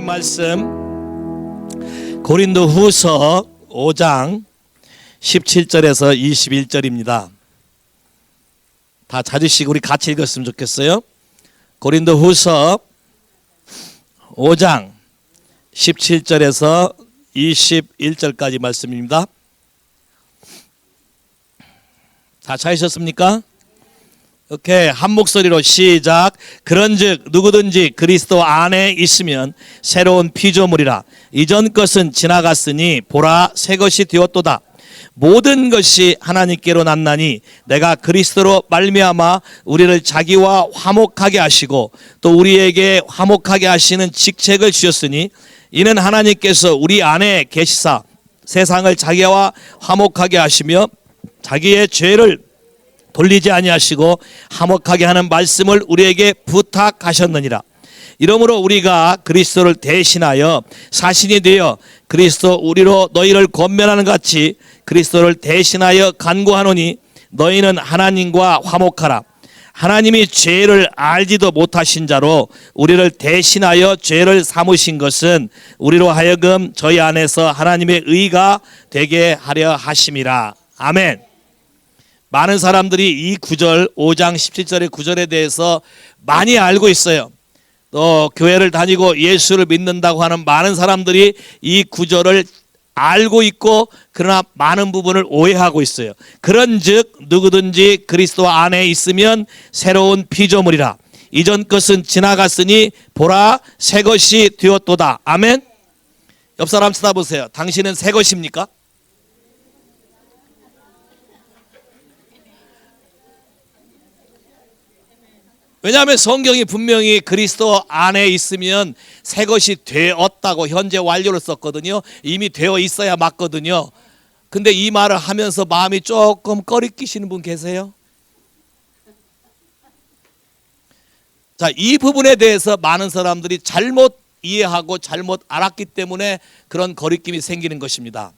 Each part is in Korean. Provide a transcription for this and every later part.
하나님 말씀 고린도후서 5장 17절에서 21절입니다. 다 찾으시고 우리 같이 읽었으면 좋겠어요. 고린도후서 5장 17절에서 21절까지 말씀입니다. 다 찾으셨습니까? 오케이, 한 목소리로 시작. 그런즉 누구든지 그리스도 안에 있으면 새로운 피조물이라. 이전 것은 지나갔으니 보라 새 것이 되었도다. 모든 것이 하나님께로 났나니 내가 그리스도로 말미암아 우리를 자기와 화목하게 하시고 또 우리에게 화목하게 하시는 직책을 주셨으니 이는 하나님께서 우리 안에 계시사 세상을 자기와 화목하게 하시며 자기의 죄를 돌리지 아니하시고 화목하게 하는 말씀을 우리에게 부탁하셨느니라. 이러므로 우리가 그리스도를 대신하여 사신이 되어 그리스도 우리로 너희를 권면하는 같이 그리스도를 대신하여 간구하노니 너희는 하나님과 화목하라. 하나님이 죄를 알지도 못하신 자로 우리를 대신하여 죄를 삼으신 것은 우리로 하여금 저희 안에서 하나님의 의가 되게 하려 하심이라. 아멘. 많은 사람들이 이 구절 5장 17절의 구절에 대해서 많이 알고 있어요. 또 교회를 다니고 예수를 믿는다고 하는 많은 사람들이 이 구절을 알고 있고 그러나 많은 부분을 오해하고 있어요. 그런즉 누구든지 그리스도 안에 있으면 새로운 피조물이라. 이전 것은 지나갔으니 보라 새 것이 되었도다. 아멘. 옆 사람 쳐다보세요. 당신은 새 것입니까? 왜냐하면 성경이 분명히 그리스도 안에 있으면 새 것이 되었다고 현재 완료를 썼거든요. 이미 되어 있어야 맞거든요. 근데 이 말을 하면서 마음이 조금 꺼리끼시는 분 계세요? 자, 이 부분에 대해서 많은 사람들이 잘못 이해하고 잘못 알았기 때문에 그런 거리낌이 생기는 것입니다.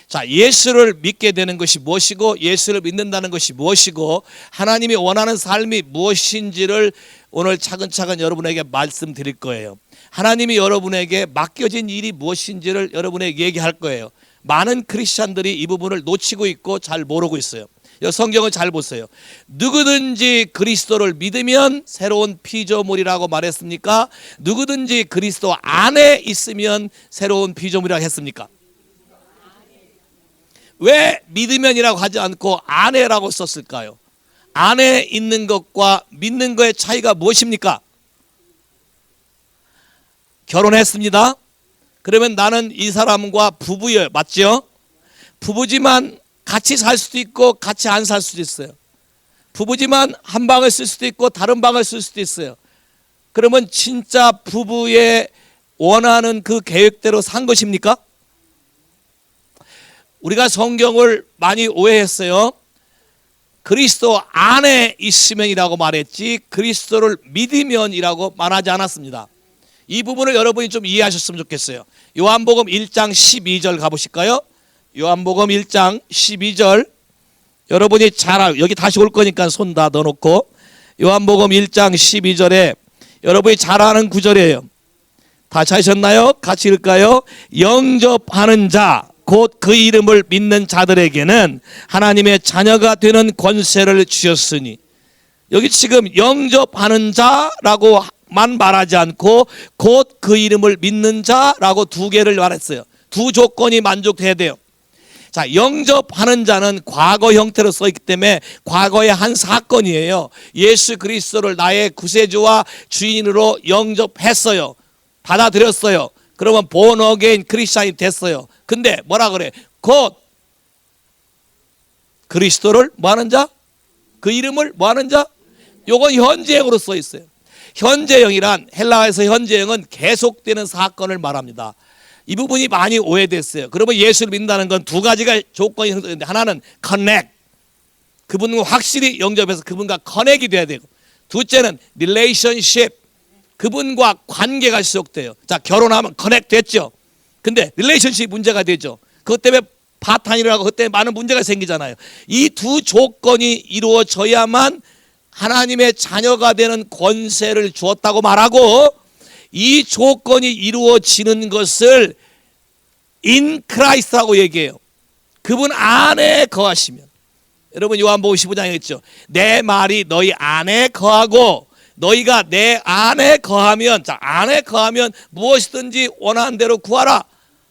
자, 예수를 믿게 되는 것이 무엇이고 예수를 믿는다는 것이 무엇이고 하나님이 원하는 삶이 무엇인지를 오늘 차근차근 여러분에게 말씀드릴 거예요. 하나님이 여러분에게 맡겨진 일이 무엇인지를 여러분에게 얘기할 거예요. 많은 크리스찬들이 이 부분을 놓치고 있고 잘 모르고 있어요. 성경을 잘 보세요. 누구든지 그리스도를 믿으면 새로운 피조물이라고 말했습니까? 누구든지 그리스도 안에 있으면 새로운 피조물이라고 했습니까? 왜 믿으면이라고 하지 않고 안에라고 썼을까요? 안에 있는 것과 믿는 것의 차이가 무엇입니까? 결혼했습니다. 그러면 나는 이 사람과 부부예요. 맞죠? 부부지만 같이 살 수도 있고 같이 안 살 수도 있어요. 부부지만 한 방을 쓸 수도 있고 다른 방을 쓸 수도 있어요. 그러면 진짜 부부의 원하는 그 계획대로 산 것입니까? 우리가 성경을 많이 오해했어요. 그리스도 안에 있으면이라고 말했지 그리스도를 믿으면이라고 말하지 않았습니다. 이 부분을 여러분이 좀 이해하셨으면 좋겠어요. 요한복음 1장 12절 가보실까요? 요한복음 1장 12절 여러분이 잘 여기 다시 올 거니까 손 다 넣어놓고 요한복음 1장 12절에 여러분이 잘 아는 구절이에요. 다 찾으셨나요? 같이 읽을까요? 영접하는 자 곧 그 이름을 믿는 자들에게는 하나님의 자녀가 되는 권세를 주셨으니 여기 지금 영접하는 자라고만 말하지 않고 곧 그 이름을 믿는 자라고 두 개를 말했어요. 두 조건이 만족돼야 돼요. 자, 영접하는 자는 과거 형태로 써있기 때문에 과거의 한 사건이에요. 예수 그리스도를 나의 구세주와 주인으로 영접했어요. 받아들였어요. 그러면 born again 크리스찬이 됐어요. 근데 뭐라 그래? 곧 그리스도를 뭐하는 자? 그 이름을 뭐하는 자? 요건 현재형으로 써 있어요. 현재형이란 헬라어에서 현재형은 계속되는 사건을 말합니다. 이 부분이 많이 오해됐어요. 그러면 예수를 믿는다는 건 두 가지가 조건이 있는데 하나는 connect, 그분과 확실히 영접해서 그분과 커넥이 돼야 되고 둘째는 relationship, 그분과 관계가 지속돼요. 자, 결혼하면 커넥 됐죠. 근데 릴레이션십이 문제가 되죠. 그것 때문에 파탄이라고 그것 때문에 많은 문제가 생기잖아요. 이 두 조건이 이루어져야만 하나님의 자녀가 되는 권세를 주었다고 말하고 이 조건이 이루어지는 것을 in Christ라고 얘기해요. 그분 안에 거하시면. 여러분 요한복음 15장에 있죠. 내 말이 너희 안에 거하고 너희가 내 안에 거하면, 자, 안에 거하면 무엇이든지 원하는 대로 구하라.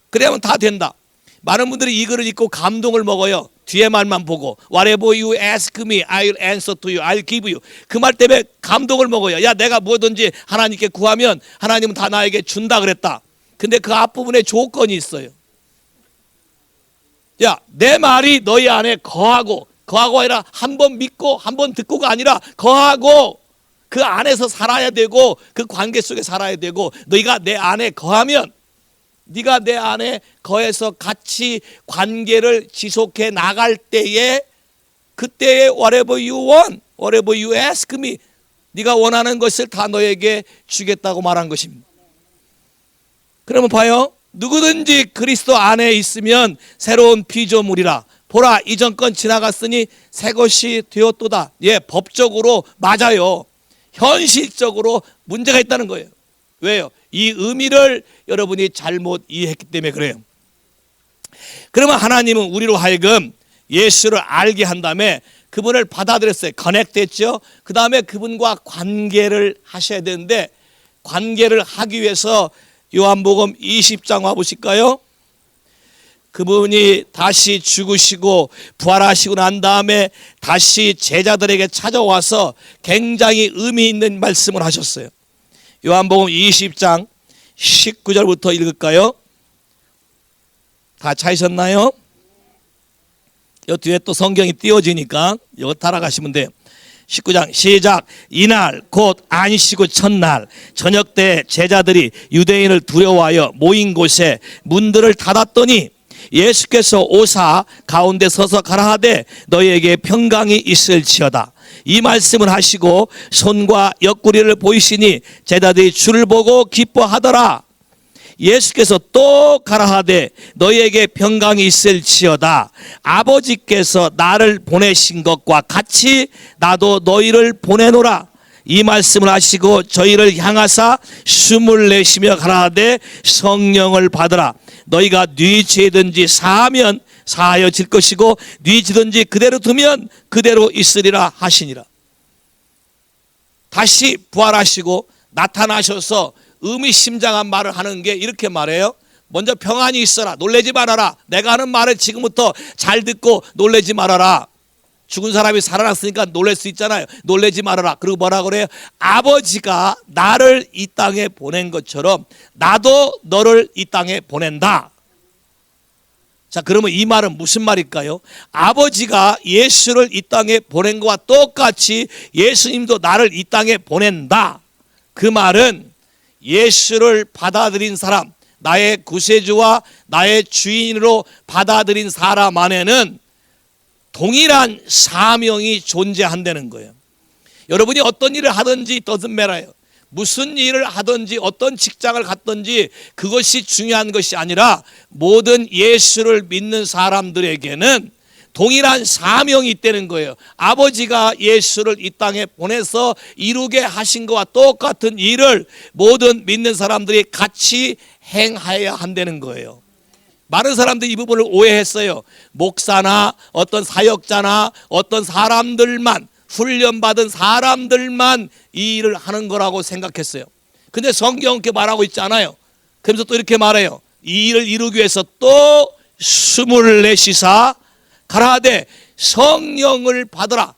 그래야만 다 된다. 많은 분들이 이 글을 읽고 감동을 먹어요. 뒤에 말만 보고 Whatever you ask me, I'll answer to you. I'll give you. 그 말 때문에 감동을 먹어요. 야, 내가 뭐든지 하나님께 구하면 하나님은 다 나에게 준다 그랬다. 근데 그 앞부분에 조건이 있어요. 야, 내 말이 너희 안에 거하고 아니라 한 번 믿고 한 번 듣고가 아니라 거하고 그 안에서 살아야 되고 그 관계 속에 살아야 되고 너희가 내 안에 거하면 네가 내 안에 거해서 같이 관계를 지속해 나갈 때에 그때에 whatever you want, whatever you ask me 네가 원하는 것을 다 너에게 주겠다고 말한 것입니다. 그러면 봐요. 누구든지 그리스도 안에 있으면 새로운 피조물이라. 보라, 이전 건 지나갔으니 새 것이 되었도다. 예, 법적으로 맞아요. 현실적으로 문제가 있다는 거예요. 왜요? 이 의미를 여러분이 잘못 이해했기 때문에 그래요. 그러면 하나님은 우리로 하여금 예수를 알게 한 다음에 그분을 받아들였어요. 커넥트했죠. 그 다음에 그분과 관계를 하셔야 되는데 관계를 하기 위해서 요한복음 20장 와보실까요? 그분이 다시 죽으시고 부활하시고 난 다음에 다시 제자들에게 찾아와서 굉장히 의미 있는 말씀을 하셨어요. 요한복음 20장 19절부터 읽을까요? 다 찾으셨나요? 이 뒤에 또 성경이 띄워지니까 이거 따라가시면 돼요. 19장 시작. 이날 곧 안식 후 첫날 저녁 때 제자들이 유대인을 두려워하여 모인 곳에 문들을 닫았더니 예수께서 오사 가운데 서서 가라하되 너희에게 평강이 있을지어다. 이 말씀을 하시고 손과 옆구리를 보이시니 제자들이 주를 보고 기뻐하더라. 예수께서 또 가라하되 너희에게 평강이 있을지어다. 아버지께서 나를 보내신 것과 같이 나도 너희를 보내노라. 이 말씀을 하시고 저희를 향하사 숨을 내쉬며 가라하되 성령을 받으라. 너희가 네 죄든지 사하면 사하여질 것이고 네 죄든지 그대로 두면 그대로 있으리라 하시니라. 다시 부활하시고 나타나셔서 의미심장한 말을 하는 게 이렇게 말해요. 먼저 평안이 있어라. 놀라지 말아라. 내가 하는 말을 지금부터 잘 듣고 놀라지 말아라. 죽은 사람이 살아났으니까 놀랄 수 있잖아요. 놀라지 말아라. 그리고 뭐라 그래요? 아버지가 나를 이 땅에 보낸 것처럼 나도 너를 이 땅에 보낸다. 자, 그러면 이 말은 무슨 말일까요? 아버지가 예수를 이 땅에 보낸 것과 똑같이 예수님도 나를 이 땅에 보낸다. 그 말은 예수를 받아들인 사람, 나의 구세주와 나의 주인으로 받아들인 사람 안에는 동일한 사명이 존재한다는 거예요. 여러분이 어떤 일을 하든지 doesn't matter요. 무슨 일을 하든지 어떤 직장을 갔든지 그것이 중요한 것이 아니라 모든 예수를 믿는 사람들에게는 동일한 사명이 있다는 거예요. 아버지가 예수를 이 땅에 보내서 이루게 하신 것과 똑같은 일을 모든 믿는 사람들이 같이 행해야 한다는 거예요. 많은 사람들이 이 부분을 오해했어요. 목사나 어떤 사역자나 어떤 사람들만, 훈련받은 사람들만 이 일을 하는 거라고 생각했어요. 근데 성경 이렇게 말하고 있지 않아요. 그러면서 또 이렇게 말해요. 이 일을 이루기 위해서 또 숨을 내쉬사 가라하되 성령을 받으라.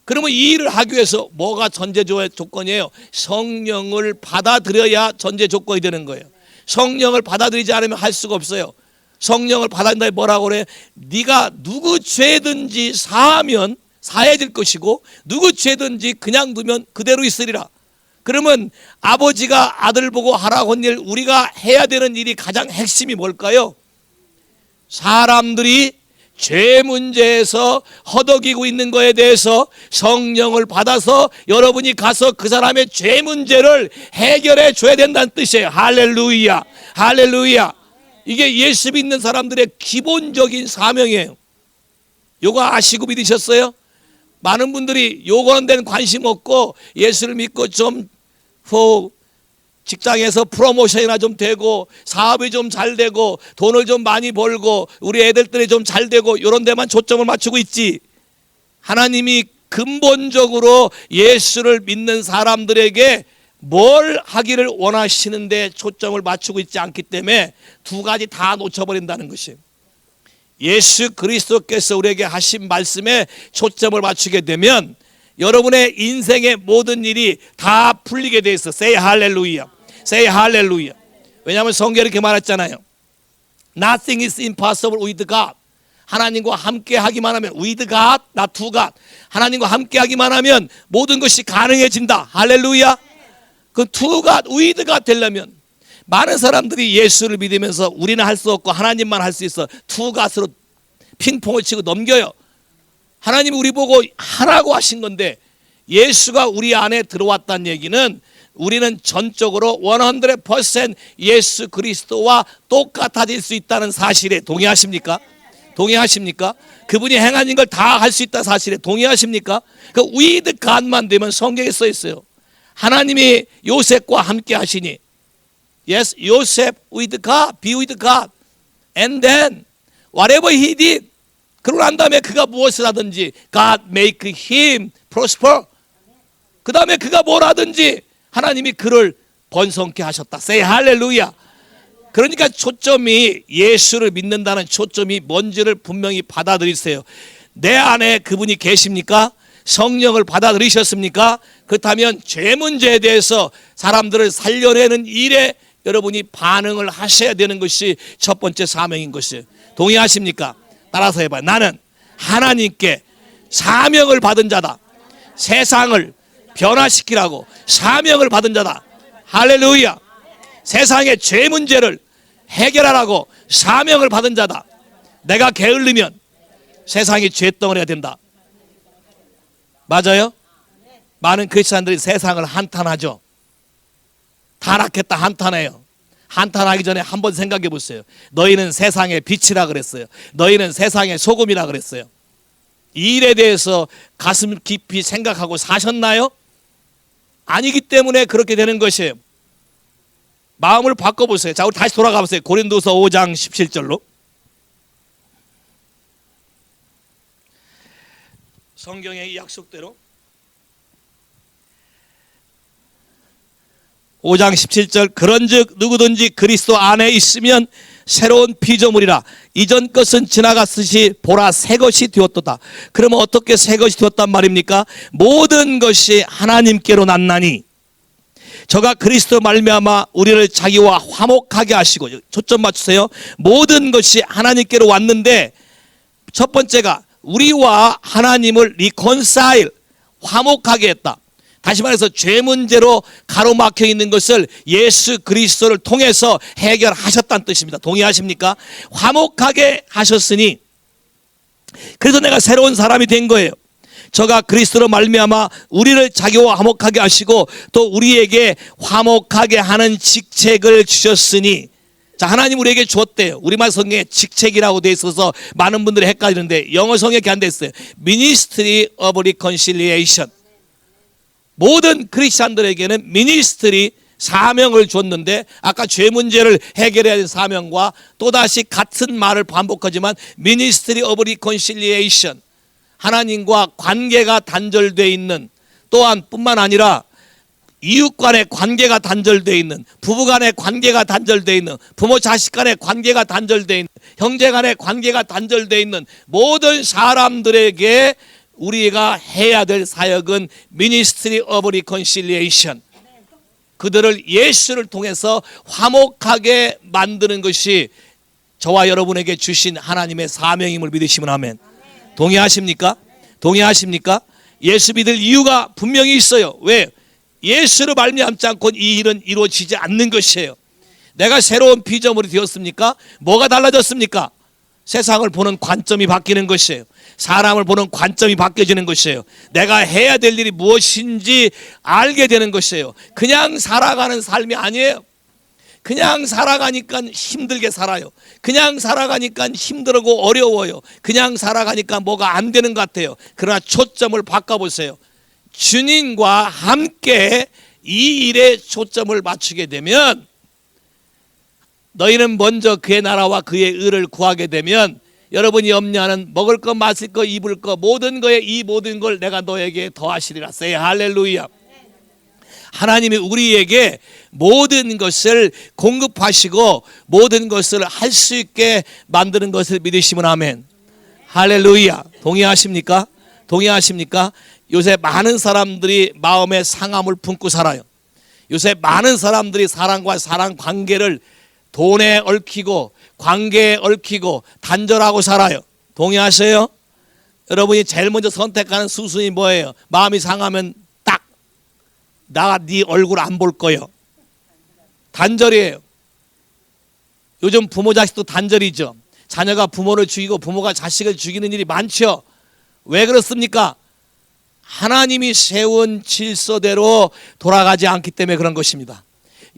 그러면 이 일을 하기 위해서 뭐가 전제 조건이에요? 성령을 받아들여야 전제 조건이 되는 거예요. 성령을 받아들이지 않으면 할 수가 없어요. 성령을 받아들인다 뭐라고 그래? 네가 누구 죄든지 사하면 사해질 것이고 누구 죄든지 그냥 두면 그대로 있으리라. 그러면 아버지가 아들 보고 하라고 한 일, 우리가 해야 되는 일이 가장 핵심이 뭘까요? 사람들이 죄 문제에서 허덕이고 있는 거에 대해서 성령을 받아서 여러분이 가서 그 사람의 죄 문제를 해결해 줘야 된다는 뜻이에요. 할렐루야, 할렐루야. 이게 예수 믿는 사람들의 기본적인 사명이에요. 요거 아시고 믿으셨어요? 많은 분들이 요거는 데는 관심 없고 예수를 믿고 좀 직장에서 프로모션이나 좀 되고 사업이 좀 잘 되고 돈을 좀 많이 벌고 우리 애들들이 좀 잘 되고 이런 데만 초점을 맞추고 있지, 하나님이 근본적으로 예수를 믿는 사람들에게 뭘 하기를 원하시는데 초점을 맞추고 있지 않기 때문에 두 가지 다 놓쳐버린다는 것이에요. 예수 그리스도께서 우리에게 하신 말씀에 초점을 맞추게 되면 여러분의 인생의 모든 일이 다 풀리게 돼 있어. Say hallelujah. Say hallelujah. 왜냐하면 성경에 이렇게 말했잖아요. Nothing is impossible with God. 하나님과 함께 하기만 하면, with God, not to God. 하나님과 함께 하기만 하면 모든 것이 가능해진다. 할렐루야. 그 to God, with God 되려면 많은 사람들이 예수를 믿으면서 우리는 할 수 없고 하나님만 할 수 있어. to God으로 핑퐁을 치고 넘겨요. 하나님이 우리 보고 하라고 하신 건데 예수가 우리 안에 들어왔다는 얘기는 우리는 전적으로 100% 예수 그리스도와 똑같아질 수 있다는 사실에 동의하십니까? 동의하십니까? 그분이 행하신 걸 다 할 수 있다는 사실에 동의하십니까? 그 with God만 되면 성경에 써 있어요. 하나님이 요셉과 함께 하시니, yes, 요셉 with God, be with God, and then whatever he did, 그러고 난 다음에 그가 무엇을 하든지 God make him prosper. 그 다음에 그가 뭘 하든지 하나님이 그를 번성케 하셨다. Say hallelujah. 그러니까 초점이 예수를 믿는다는 초점이 뭔지를 분명히 받아들이세요. 내 안에 그분이 계십니까? 성령을 받아들이셨습니까? 그렇다면 죄 문제에 대해서 사람들을 살려내는 일에 여러분이 반응을 하셔야 되는 것이 첫 번째 사명인 것이에요. 동의하십니까? 따라서 해봐요. 나는 하나님께 사명을 받은 자다. 세상을 변화시키라고 사명을 받은 자다. 할렐루야. 세상의 죄 문제를 해결하라고 사명을 받은 자다. 내가 게을르면 세상이 죄덩어리가 된다. 맞아요? 많은 크리스찬들이 세상을 한탄하죠. 타락했다 한탄해요. 한탄하기 전에 한번 생각해 보세요. 너희는 세상의 빛이라 그랬어요. 너희는 세상의 소금이라 그랬어요. 이 일에 대해서 가슴 깊이 생각하고 사셨나요? 아니기 때문에 그렇게 되는 것이에요. 마음을 바꿔보세요. 자, 우리 다시 돌아가 보세요. 고린도서 5장 17절로. 성경의 약속대로 5장 17절, 그런즉 누구든지 그리스도 안에 있으면 새로운 피조물이라. 이전 것은 지나갔으시 보라 새 것이 되었도다. 그러면 어떻게 새 것이 되었단 말입니까? 모든 것이 하나님께로 났나니 저가 그리스도 말미암아 우리를 자기와 화목하게 하시고, 초점 맞추세요. 모든 것이 하나님께로 왔는데 첫 번째가 우리와 하나님을 reconcile, 화목하게 했다. 다시 말해서 죄 문제로 가로막혀 있는 것을 예수 그리스도를 통해서 해결하셨다는 뜻입니다. 동의하십니까? 화목하게 하셨으니 그래서 내가 새로운 사람이 된 거예요. 저가 그리스도로 말미암아 우리를 자기와 화목하게 하시고 또 우리에게 화목하게 하는 직책을 주셨으니, 자, 하나님 우리에게 주었대요. 우리말 성경에 직책이라고 돼 있어서 많은 분들이 헷갈리는데 영어 성경에 이렇게 안 돼 있어요. Ministry of Reconciliation. 모든 크리스찬들에게는 미니스트리, 사명을 줬는데 아까 죄 문제를 해결해야 되는 사명과 또다시 같은 말을 반복하지만 Ministry of Reconciliation, 하나님과 관계가 단절되어 있는, 또한 뿐만 아니라 이웃 간의 관계가 단절되어 있는, 부부 간의 관계가 단절되어 있는, 부모 자식 간의 관계가 단절되어 있는, 형제 간의 관계가 단절되어 있는 모든 사람들에게 우리가 해야 될 사역은 Ministry of Reconciliation. 그들을 예수를 통해서 화목하게 만드는 것이 저와 여러분에게 주신 하나님의 사명임을 믿으시면 아멘. 동의하십니까? 동의하십니까? 예수 믿을 이유가 분명히 있어요. 왜? 예수를 말미암지 않고는 이 일은 이루어지지 않는 것이에요. 내가 새로운 피조물이 되었습니까? 뭐가 달라졌습니까? 세상을 보는 관점이 바뀌는 것이에요. 사람을 보는 관점이 바뀌어지는 것이에요. 내가 해야 될 일이 무엇인지 알게 되는 것이에요. 그냥 살아가는 삶이 아니에요. 그냥 살아가니까 힘들게 살아요. 그냥 살아가니까 힘들고 어려워요. 그냥 살아가니까 뭐가 안 되는 것 같아요. 그러나 초점을 바꿔보세요. 주님과 함께 이 일에 초점을 맞추게 되면, 너희는 먼저 그의 나라와 그의 의를 구하게 되면 여러분이 염려하는 먹을 것, 마실 것, 입을 것, 모든 거에 이 모든 걸 내가 너에게 더하시리라. say 할렐루야. 하나님이 우리에게 모든 것을 공급하시고 모든 것을 할 수 있게 만드는 것을 믿으시면 아멘. 할렐루야. 동의하십니까? 동의하십니까? 요새 많은 사람들이 마음에 상함을 품고 살아요. 요새 많은 사람들이 사람과 사람 관계를 돈에 얽히고 관계에 얽히고 단절하고 살아요. 동의하세요? 여러분이 제일 먼저 선택하는 수순이 뭐예요? 마음이 상하면 딱 나 네 얼굴 안 볼 거예요. 단절이에요. 요즘 부모 자식도 단절이죠. 자녀가 부모를 죽이고 부모가 자식을 죽이는 일이 많죠. 왜 그렇습니까? 하나님이 세운 질서대로 돌아가지 않기 때문에 그런 것입니다.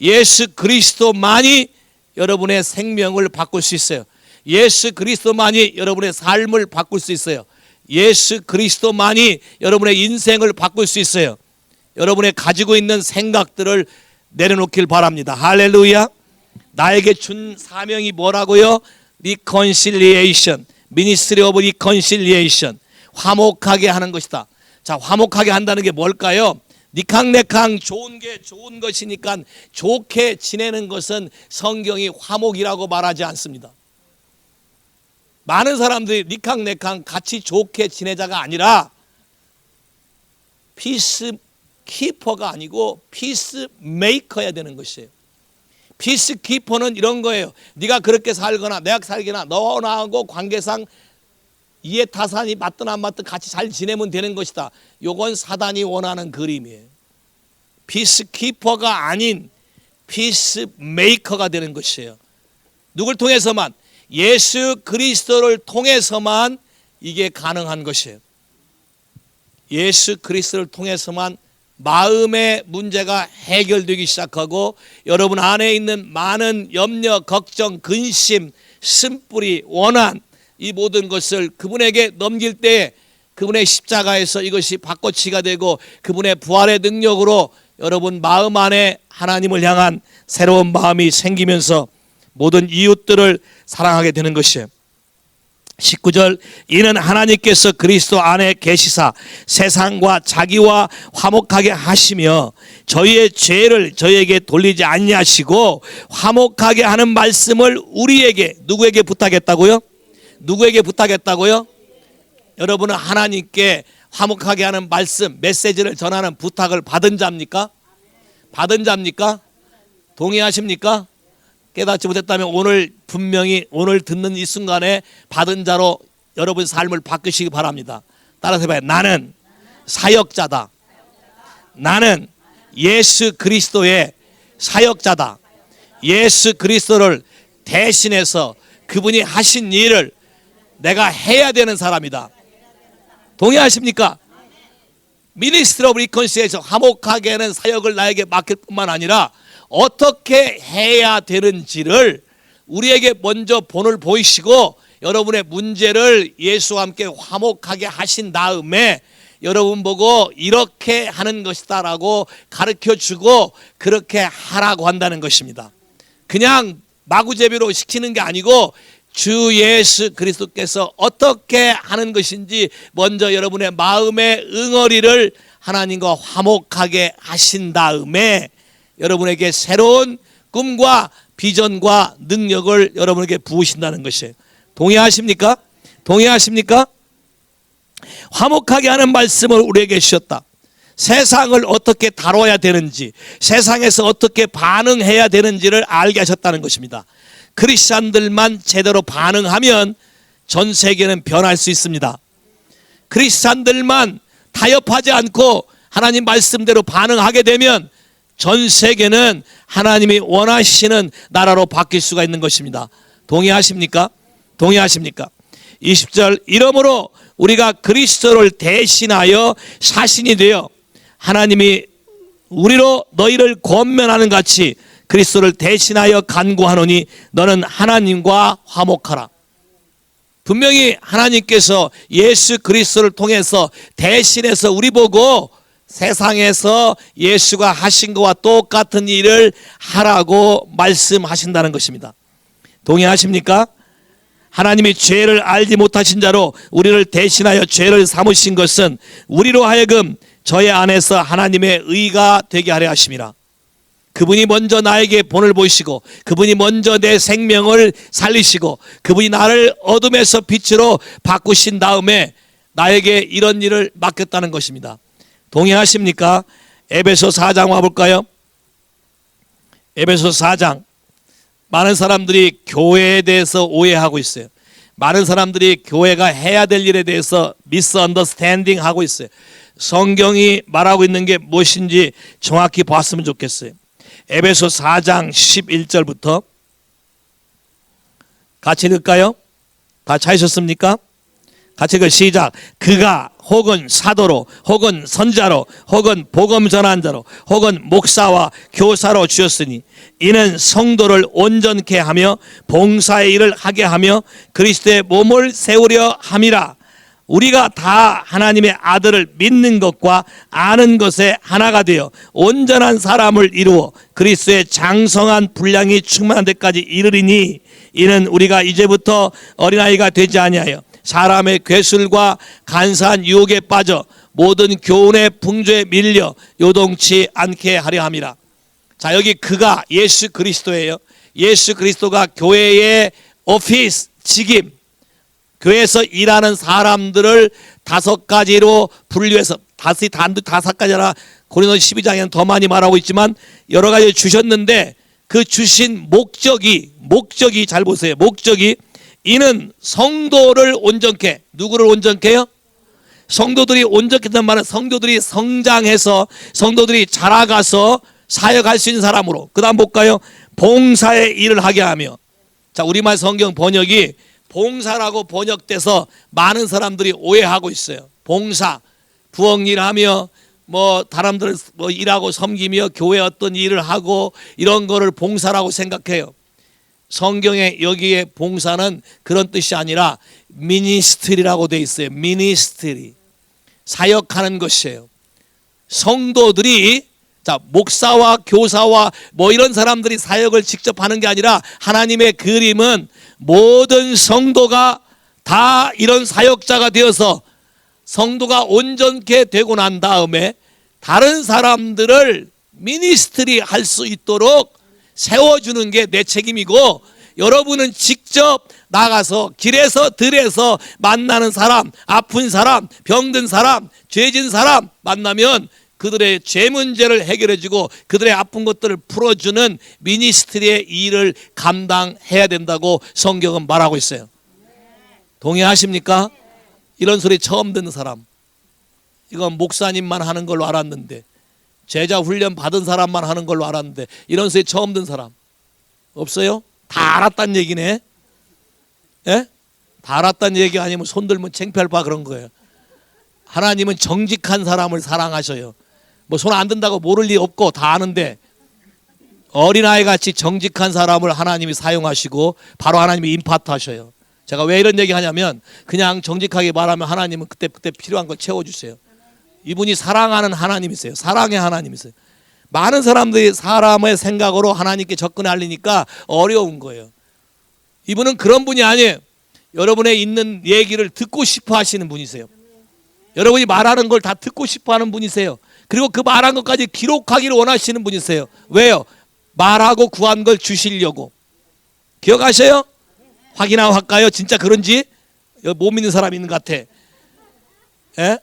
예수 그리스도만이 여러분의 생명을 바꿀 수 있어요. 예수 그리스도만이 여러분의 삶을 바꿀 수 있어요. 예수 그리스도만이 여러분의 인생을 바꿀 수 있어요. 여러분의 가지고 있는 생각들을 내려놓길 바랍니다. 할렐루야. 나에게 준 사명이 뭐라고요? Reconciliation, Ministry of Reconciliation. 화목하게 하는 것이다. 자, 화목하게 한다는 게 뭘까요? 니캉네캉 좋은 게 좋은 것이니까 좋게 지내는 것은 성경이 화목이라고 말하지 않습니다. 많은 사람들이 니캉네캉 같이 좋게 지내자가 아니라 피스 키퍼가 아니고 피스 메이커야 되는 것이에요. 피스 키퍼는 이런 거예요. 네가 그렇게 살거나 내가 살거나 너와 나하고 관계상 이해 타산이 맞든 안 맞든 같이 잘 지내면 되는 것이다. 요건 사단이 원하는 그림이에요. 피스키퍼가 아닌 피스메이커가 되는 것이에요. 누굴 통해서만? 예수 그리스도를 통해서만 이게 가능한 것이에요. 예수 그리스도를 통해서만 마음의 문제가 해결되기 시작하고 여러분 안에 있는 많은 염려, 걱정, 근심, 쓴뿌리, 원한 이 모든 것을 그분에게 넘길 때 그분의 십자가에서 이것이 바꿔치기가 되고 그분의 부활의 능력으로 여러분 마음 안에 하나님을 향한 새로운 마음이 생기면서 모든 이웃들을 사랑하게 되는 것이에요. 19절, 이는 하나님께서 그리스도 안에 계시사 세상과 자기와 화목하게 하시며 저희의 죄를 저희에게 돌리지 아니하시고 화목하게 하는 말씀을 우리에게 누구에게 부탁했다고요? 누구에게 부탁했다고요? 여러분은 하나님께 화목하게 하는 말씀, 메시지를 전하는 부탁을 받은 자입니까? 받은 자입니까? 동의하십니까? 깨닫지 못했다면 오늘 분명히 오늘 듣는 이 순간에 받은 자로 여러분 삶을 바꾸시기 바랍니다. 따라서 해봐요. 나는 사역자다. 나는 예수 그리스도의 사역자다. 예수 그리스도를 대신해서 그분이 하신 일을 내가 해야 되는 사람이다. 동의하십니까? 미니스트리 오브 리컨실리에이션, 화목하게 하는 사역을 나에게 맡길 뿐만 아니라 어떻게 해야 되는지를 우리에게 먼저 본을 보이시고 여러분의 문제를 예수와 함께 화목하게 하신 다음에 여러분 보고 이렇게 하는 것이다 라고 가르쳐주고 그렇게 하라고 한다는 것입니다. 그냥 마구제비로 시키는 게 아니고 주 예수 그리스도께서 어떻게 하는 것인지 먼저 여러분의 마음의 응어리를 하나님과 화목하게 하신 다음에 여러분에게 새로운 꿈과 비전과 능력을 여러분에게 부으신다는 것이에요. 동의하십니까? 동의하십니까? 화목하게 하는 말씀을 우리에게 주셨다. 세상을 어떻게 다뤄야 되는지, 세상에서 어떻게 반응해야 되는지를 알게 하셨다는 것입니다. 크리스찬들만 제대로 반응하면 전 세계는 변할 수 있습니다. 크리스찬들만 타협하지 않고 하나님 말씀대로 반응하게 되면 전 세계는 하나님이 원하시는 나라로 바뀔 수가 있는 것입니다. 동의하십니까? 동의하십니까? 20절, 이러므로 우리가 그리스도를 대신하여 사신이 되어 하나님이 우리로 너희를 권면하는 같이 그리스도를 대신하여 간구하노니 너는 하나님과 화목하라. 분명히 하나님께서 예수 그리스도를 통해서 대신해서 우리 보고 세상에서 예수가 하신 것과 똑같은 일을 하라고 말씀하신다는 것입니다. 동의하십니까? 하나님이 죄를 알지 못하신 자로 우리를 대신하여 죄를 삼으신 것은 우리로 하여금 저의 안에서 하나님의 의가 되게 하려 하심이라. 그분이 먼저 나에게 본을 보이시고 그분이 먼저 내 생명을 살리시고 그분이 나를 어둠에서 빛으로 바꾸신 다음에 나에게 이런 일을 맡겼다는 것입니다. 동의하십니까? 에베소 4장 와볼까요? 에베소 4장. 많은 사람들이 교회에 대해서 오해하고 있어요. 많은 사람들이 교회가 해야 될 일에 대해서 미스언더스탠딩 하고 있어요. 성경이 말하고 있는 게 무엇인지 정확히 봤으면 좋겠어요. 에베소 4장 11절부터 같이 읽을까요? 다 찾으셨습니까? 같이 읽을 시작. 그가 혹은 사도로 혹은 선자로 혹은 복음 전환자로 혹은 목사와 교사로 주셨으니 이는 성도를 온전케 하며 봉사의 일을 하게 하며 그리스도의 몸을 세우려 함이라. 우리가 다 하나님의 아들을 믿는 것과 아는 것에 하나가 되어 온전한 사람을 이루어 그리스도의 장성한 분량이 충만한 데까지 이르리니 이는 우리가 이제부터 어린아이가 되지 아니하여 사람의 괴술과 간사한 유혹에 빠져 모든 교훈의 풍조에 밀려 요동치 않게 하려 함이라. 자, 여기 그가 예수 그리스도예요. 예수 그리스도가 교회의 오피스, 직임, 교회에서 일하는 사람들을 5가지로 분류해서 다섯 가지라 고린도 12장에는 더 많이 말하고 있지만 여러 가지 주셨는데 그 주신 목적이 잘 보세요. 목적이 이는 성도를 온전케, 누구를 온전케 해요? 성도들이 온전케 한다는 말은 성도들이 성장해서 성도들이 자라가서 사역할 수 있는 사람으로. 그 다음 볼까요? 봉사의 일을 하게 하며. 자, 우리말 성경 번역이 봉사라고 번역돼서 많은 사람들이 오해하고 있어요. 봉사, 부엌 일하며 사람들 일하고 섬기며 교회 어떤 일을 하고 이런 거를 봉사라고 생각해요. 성경에 여기에 봉사는 그런 뜻이 아니라 미니스트리라고 돼 있어요. 미니스트리, 사역하는 것이에요. 성도들이 목사와 교사와 이런 사람들이 사역을 직접 하는 게 아니라 하나님의 그림은 모든 성도가 다 이런 사역자가 되어서 성도가 온전케 되고 난 다음에 다른 사람들을 미니스트리 할 수 있도록 세워주는 게 내 책임이고, 여러분은 직접 나가서 길에서 들에서 만나는 사람, 아픈 사람, 병든 사람, 죄진 사람 만나면 그들의 죄 문제를 해결해주고 그들의 아픈 것들을 풀어주는 미니스트리의 일을 감당해야 된다고 성경은 말하고 있어요. 동의하십니까? 이런 소리 처음 듣는 사람, 이건 목사님만 하는 걸로 알았는데, 제자 훈련 받은 사람만 하는 걸로 알았는데, 이런 소리 처음 듣는 사람 없어요? 다 알았단 얘기네. 예? 다 알았단 얘기 아니면 손 들면 창피할 바 그런 거예요. 하나님은 정직한 사람을 사랑하셔요. 손 안 든다고 모를 리 없고 다 아는데, 어린아이 같이 정직한 사람을 하나님이 사용하시고 바로 하나님이 임파트 하셔요. 제가 왜 이런 얘기 하냐면, 그냥 정직하게 말하면 하나님은 그때 필요한 걸 채워주세요. 이분이 사랑하는 하나님이세요. 사랑의 하나님이세요. 많은 사람들이 사람의 생각으로 하나님께 접근하려니까 어려운 거예요. 이분은 그런 분이 아니에요. 여러분의 있는 얘기를 듣고 싶어 하시는 분이세요. 여러분이 말하는 걸 다 듣고 싶어 하는 분이세요. 그리고 그 말한 것까지 기록하기를 원하시는 분이세요. 왜요? 말하고 구한 걸 주시려고. 기억하셔요? 확인하고 할까요? 진짜 그런지? 여기 못 믿는 사람 있는 것 같아. 예?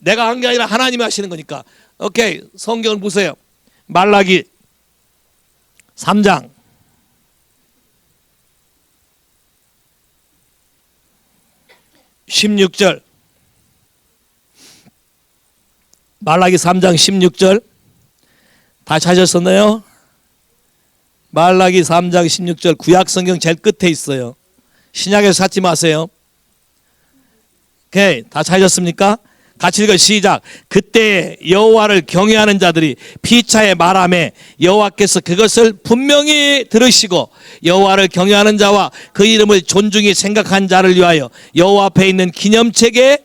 내가 한 게 아니라 하나님이 하시는 거니까. 오케이, 성경을 보세요. 말라기 3장 16절. 말라기 3장 16절. 다 찾으셨나요? 말라기 3장 16절. 구약 성경 제일 끝에 있어요. 신약에서 찾지 마세요. 오케이, 다 찾으셨습니까? 같이 읽어 시작. 그때 여호와를 경외하는 자들이 피차에 말하매 여호와께서 그것을 분명히 들으시고 여호와를 경외하는 자와 그 이름을 존중히 생각한 자를 위하여 여호와 앞에 있는 기념책에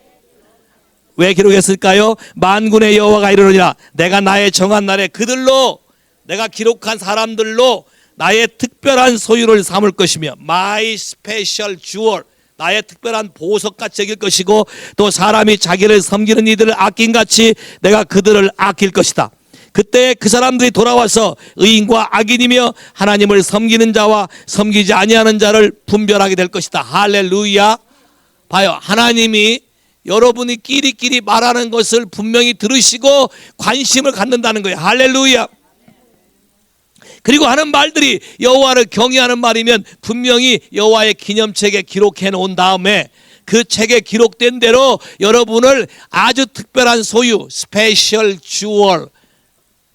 왜 기록했을까요? 만군의 여호와가 이르노니라. 내가 나의 정한 날에 그들로, 내가 기록한 사람들로 나의 특별한 소유를 삼을 것이며, My special jewel, 나의 특별한 보석같이 여길 것이고, 또 사람이 자기를 섬기는 이들을 아낀같이 내가 그들을 아낄 것이다. 그때 그 사람들이 돌아와서 의인과 악인이며 하나님을 섬기는 자와 섬기지 아니하는 자를 분별하게 될 것이다. 할렐루야. 봐요, 하나님이 여러분이 끼리끼리 말하는 것을 분명히 들으시고 관심을 갖는다는 거예요. 할렐루야. 그리고 하는 말들이 여호와를 경외하는 말이면 분명히 여호와의 기념책에 기록해 놓은 다음에 그 책에 기록된 대로 여러분을 아주 특별한 소유, 스페셜 주얼,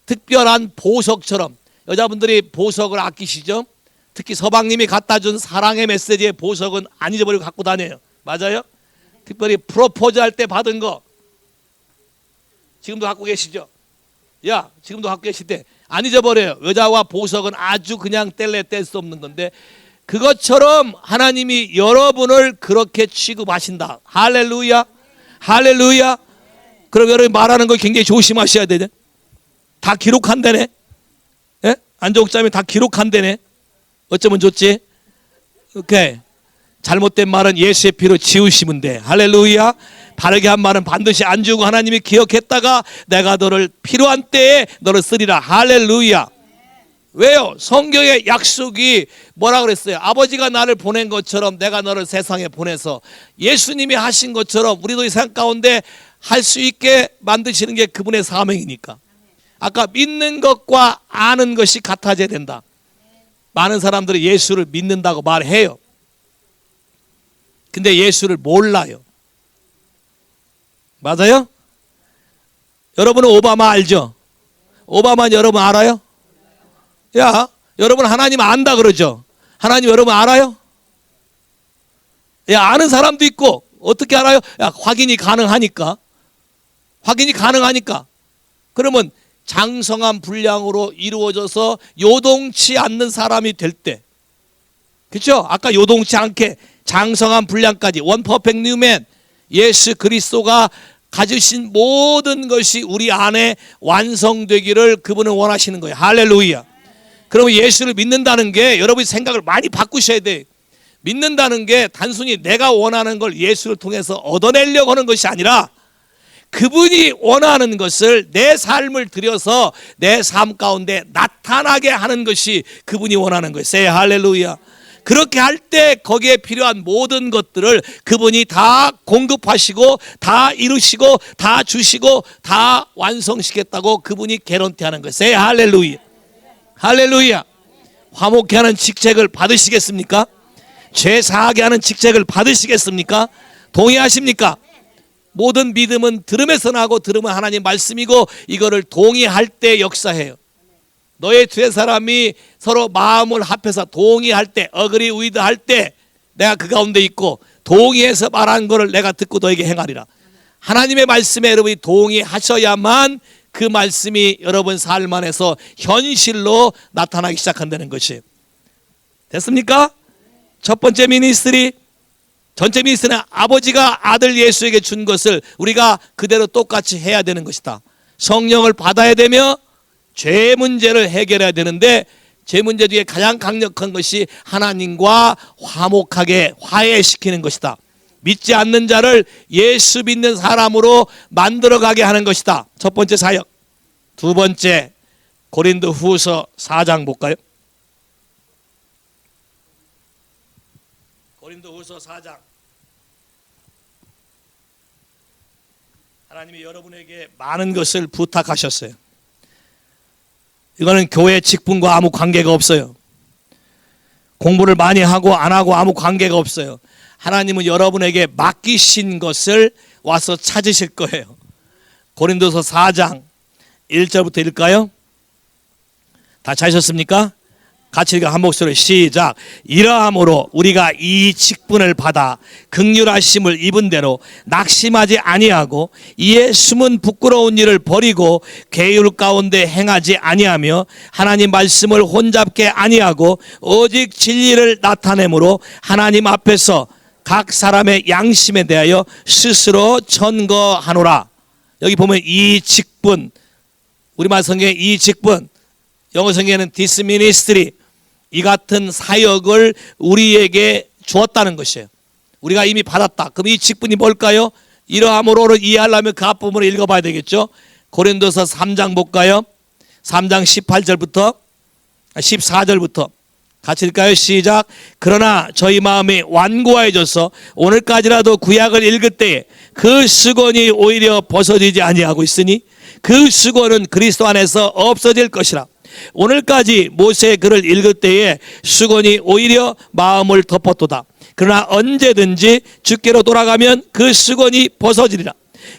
특별한 보석처럼, 여자분들이 보석을 아끼시죠? 특히 서방님이 갖다 준 사랑의 메시지의 보석은 안 잊어버리고 갖고 다녀요. 맞아요? 특별히 프로포즈 할 때 받은 거 지금도 갖고 계시죠? 야, 지금도 갖고 계실 때 안 잊어버려요. 여자와 보석은 아주 그냥 뗄래 뗄 수 없는 건데, 그것처럼 하나님이 여러분을 그렇게 취급하신다. 할렐루야. 할렐루야. 그럼 여러분 말하는 거 굉장히 조심하셔야 되네. 다 기록한다네. 예? 안정옥자면 다 기록한다네. 어쩌면 좋지? 오케이. 잘못된 말은 예수의 피로 지우시면 돼. 할렐루야. 바르게 한 말은 반드시 안 지우고 하나님이 기억했다가 내가 너를 필요한 때에 너를 쓰리라. 할렐루야. 왜요? 성경의 약속이 뭐라 그랬어요? 아버지가 나를 보낸 것처럼 내가 너를 세상에 보내서, 예수님이 하신 것처럼 우리도 이 세상 가운데 할 수 있게 만드시는 게 그분의 사명이니까. 아까 믿는 것과 아는 것이 같아져야 된다. 많은 사람들이 예수를 믿는다고 말해요. 근데 예수를 몰라요. 맞아요? 여러분은 오바마 알죠? 오바마 여러분 알아요? 야, 여러분 하나님 안다 그러죠? 하나님 여러분 알아요? 야, 아는 사람도 있고. 어떻게 알아요? 야, 확인이 가능하니까. 확인이 가능하니까. 그러면 장성한 분량으로 이루어져서 요동치 않는 사람이 될 때, 그렇죠? 아까 요동치 않게 장성한 분량까지, 원 퍼펙트 뉴맨, 예수 그리스도가 가지신 모든 것이 우리 안에 완성되기를 그분은 원하시는 거예요. 할렐루야. 그러면 예수를 믿는다는 게 여러분이 생각을 많이 바꾸셔야 돼요. 믿는다는 게 단순히 내가 원하는 걸 예수를 통해서 얻어내려고 하는 것이 아니라, 그분이 원하는 것을 내 삶을 들여서 내 삶 가운데 나타나게 하는 것이 그분이 원하는 거예요. 세 할렐루야. 그렇게 할 때 거기에 필요한 모든 것들을 그분이 다 공급하시고 다 이루시고 다 주시고 다 완성시켰다고 그분이 개런티하는 거예요. 세 할렐루야. 할렐루야. 화목케 하는 직책을 받으시겠습니까? 죄 사하게 하는 직책을 받으시겠습니까? 동의하십니까? 모든 믿음은 들음에서 나고 들음은 하나님 말씀이고, 이거를 동의할 때 역사해요. 너의 두 사람이 서로 마음을 합해서 동의할 때, agree with 할 때 내가 그 가운데 있고, 동의해서 말한 거를 내가 듣고 너에게 행하리라. 하나님의 말씀에 여러분이 동의하셔야만 그 말씀이 여러분 삶 안에서 현실로 나타나기 시작한다는 것이. 됐습니까? 첫 번째 미니스트리, 전체 미니스트리는 아버지가 아들 예수에게 준 것을 우리가 그대로 똑같이 해야 되는 것이다. 성령을 받아야 되며 죄 문제를 해결해야 되는데, 죄 문제 중에 가장 강력한 것이 하나님과 화목하게 화해시키는 것이다. 믿지 않는 자를 예수 믿는 사람으로 만들어가게 하는 것이다. 첫 번째 사역. 두 번째, 고린도 후서 4장 볼까요? 고린도 후서 4장. 하나님이 여러분에게 많은 것을 부탁하셨어요. 이거는 교회 직분과 아무 관계가 없어요. 공부를 많이 하고 안 하고 아무 관계가 없어요. 하나님은 여러분에게 맡기신 것을 와서 찾으실 거예요. 고린도서 4장 1절부터 읽을까요? 다 찾으셨습니까? 같이 읽어 한 목소리로 시작. 이러함으로 우리가 이 직분을 받아 긍휼하심을 입은 대로 낙심하지 아니하고 이에 숨은 부끄러운 일을 버리고 계율 가운데 행하지 아니하며 하나님 말씀을 혼잡게 아니하고 오직 진리를 나타내므로 하나님 앞에서 각 사람의 양심에 대하여 스스로 천거하노라. 여기 보면 이 직분, 우리말 성경에 이 직분, 영어 성경에는 this ministry, 이 같은 사역을 우리에게 주었다는 것이에요. 우리가 이미 받았다. 그럼 이 직분이 뭘까요? 이러함으로를 이해하려면 그 앞부분을 읽어봐야 되겠죠. 고린도서 3장 볼까요? 3장 18절부터 14절부터 같이 읽을까요? 시작. 그러나 저희 마음이 완고해져서 오늘까지라도 구약을 읽을 때에 그 수건이 오히려 벗어지지 아니하고 있으니 그 수건은 그리스도 안에서 없어질 것이라. 오늘까지 모세의 글을 읽을 때에 수건이 오히려 마음을 덮었도다. 그러나 언제든지 주께로 돌아가면 그 수건이 벗어지리라.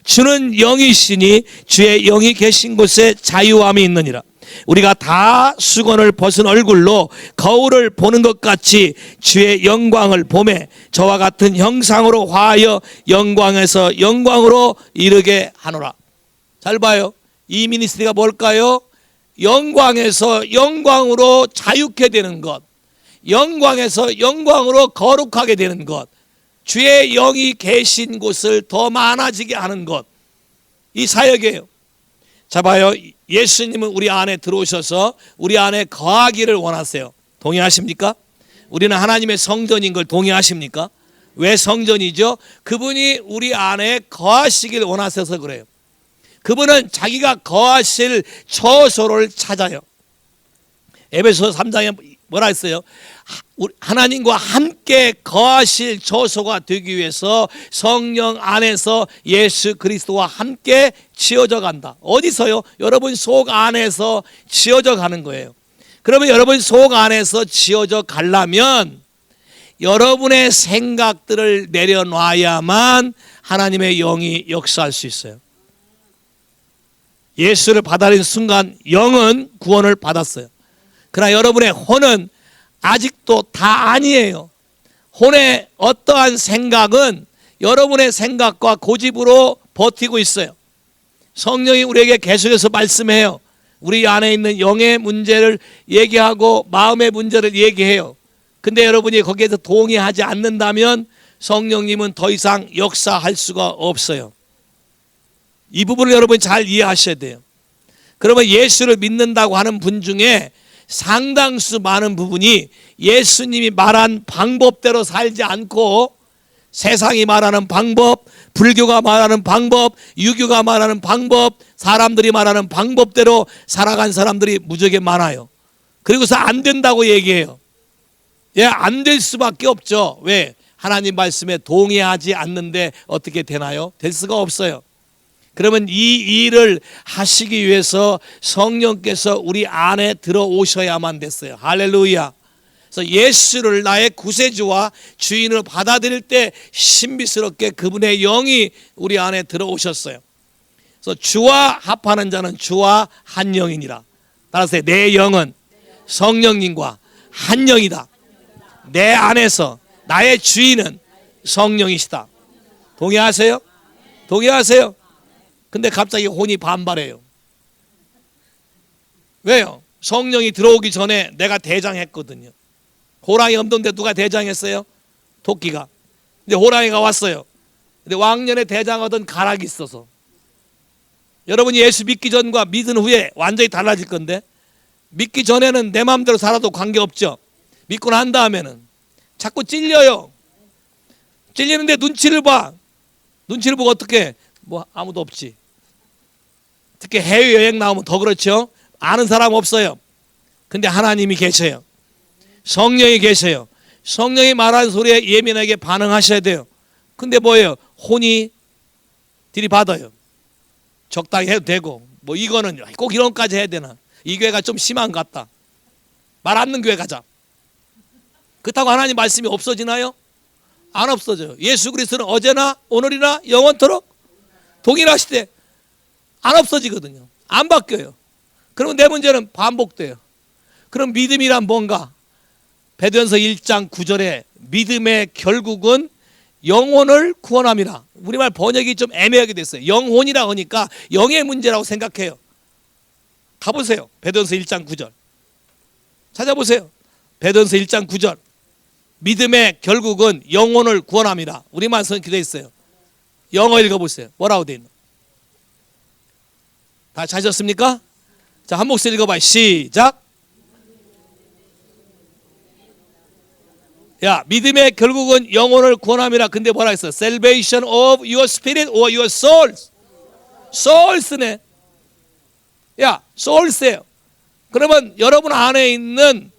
주는 영이시니 주의 영이 계신 곳에 자유함이 있느니라. 우리가 다 수건을 벗은 얼굴로 거울을 보는 것 같이 주의 영광을 보매 저와 같은 형상으로 화하여 영광에서 영광으로 이르게 하노라. 잘 봐요. 이 미니스트리가 뭘까요? 영광에서 영광으로 자유케 되는 것, 영광에서 영광으로 거룩하게 되는 것, 주의 영이 계신 곳을 더 많아지게 하는 것, 이 사역이에요. 자 봐요. 예수님은 우리 안에 들어오셔서 우리 안에 거하기를 원하세요. 동의하십니까? 우리는 하나님의 성전인 걸 동의하십니까? 왜 성전이죠? 그분이 우리 안에 거하시길 원하셔서 그래요. 그분은 자기가 거하실 처소를 찾아요. 에베소 3장에 뭐라 했어요? 하나님과 함께 거하실 처소가 되기 위해서 성령 안에서 예수 그리스도와 함께 지어져 간다. 어디서요? 여러분 속 안에서 지어져 가는 거예요. 그러면 여러분 속 안에서 지어져 가려면 여러분의 생각들을 내려놔야만 하나님의 영이 역사할 수 있어요. 예수를 받아들인 순간 영은 구원을 받았어요. 그러나 여러분의 혼은 아직도 다 아니에요. 혼의 어떠한 생각은 여러분의 생각과 고집으로 버티고 있어요. 성령이 우리에게 계속해서 말씀해요. 우리 안에 있는 영의 문제를 얘기하고 마음의 문제를 얘기해요. 근데 여러분이 거기에서 동의하지 않는다면 성령님은 더 이상 역사할 수가 없어요. 이 부분을 여러분이 잘 이해하셔야 돼요. 그러면 예수를 믿는다고 하는 분 중에 상당수 많은 부분이 예수님이 말한 방법대로 살지 않고 세상이 말하는 방법, 불교가 말하는 방법, 유교가 말하는 방법, 사람들이 말하는 방법대로 살아간 사람들이 무지하게 많아요. 그리고서 안 된다고 얘기해요. 예, 안 될 수밖에 없죠. 왜? 하나님 말씀에 동의하지 않는데 어떻게 되나요? 될 수가 없어요. 그러면 이 일을 하시기 위해서 성령께서 우리 안에 들어오셔야만 됐어요. 할렐루야. 그래서 예수를 나의 구세주와 주인으로 받아들일 때 신비스럽게 그분의 영이 우리 안에 들어오셨어요. 그래서 주와 합하는 자는 주와 한 영이니라. 따라서 내 영은 성령님과 한 영이다. 내 안에서 나의 주인은 성령이시다. 동의하세요? 동의하세요? 근데 갑자기 혼이 반발해요. 왜요? 성령이 들어오기 전에 내가 대장했거든요. 호랑이 없는데 누가 대장했어요? 토끼가. 근데 호랑이가 왔어요. 근데 왕년에 대장하던 가락이 있어서. 여러분이 예수 믿기 전과 믿은 후에 완전히 달라질 건데, 믿기 전에는 내 마음대로 살아도 관계없죠. 믿고 난 다음에는 자꾸 찔려요. 찔리는데 눈치를 봐. 눈치를 보고 어떻게? 뭐 아무도 없지. 특히 해외여행 나오면 더 그렇죠. 아는 사람 없어요. 근데 하나님이 계셔요. 성령이 계셔요. 성령이 말하는 소리에 예민하게 반응하셔야 돼요. 근데 뭐예요? 혼이 들이받아요. 적당히 해도 되고, 뭐 이거는 꼭 이런 것까지 해야 되나? 이 교회가 좀 심한 것 같다. 말 않는 교회 가자. 그렇다고 하나님 말씀이 없어지나요? 안 없어져요. 예수 그리스도는 어제나 오늘이나 영원토록 동일하시되 안 없어지거든요. 안 바뀌어요. 그러면 내 문제는 반복돼요. 그럼 믿음이란 뭔가? 베드로전서 1장 9절에 믿음의 결국은 영혼을 구원함이라. 우리말 번역이 좀 애매하게 됐어요. 영혼이라 하니까 영의 문제라고 생각해요. 가보세요. 베드로전서 1장 9절 찾아보세요. 베드로전서 1장 9절 믿음의 결국은 영혼을 구원합니다. 우리만 선 기도해 있어요. 영어 읽어보세요. 뭐라고 돼 있노? 다 찾으셨습니까? 자, 한 목소리 읽어봐요. 시작. 야, 믿음의 결국은 영혼을 구원함이라. 근데 뭐라 했어? Salvation of your spirit or your souls. souls네. 야, souls예요. 그러면 여러분 안에 있는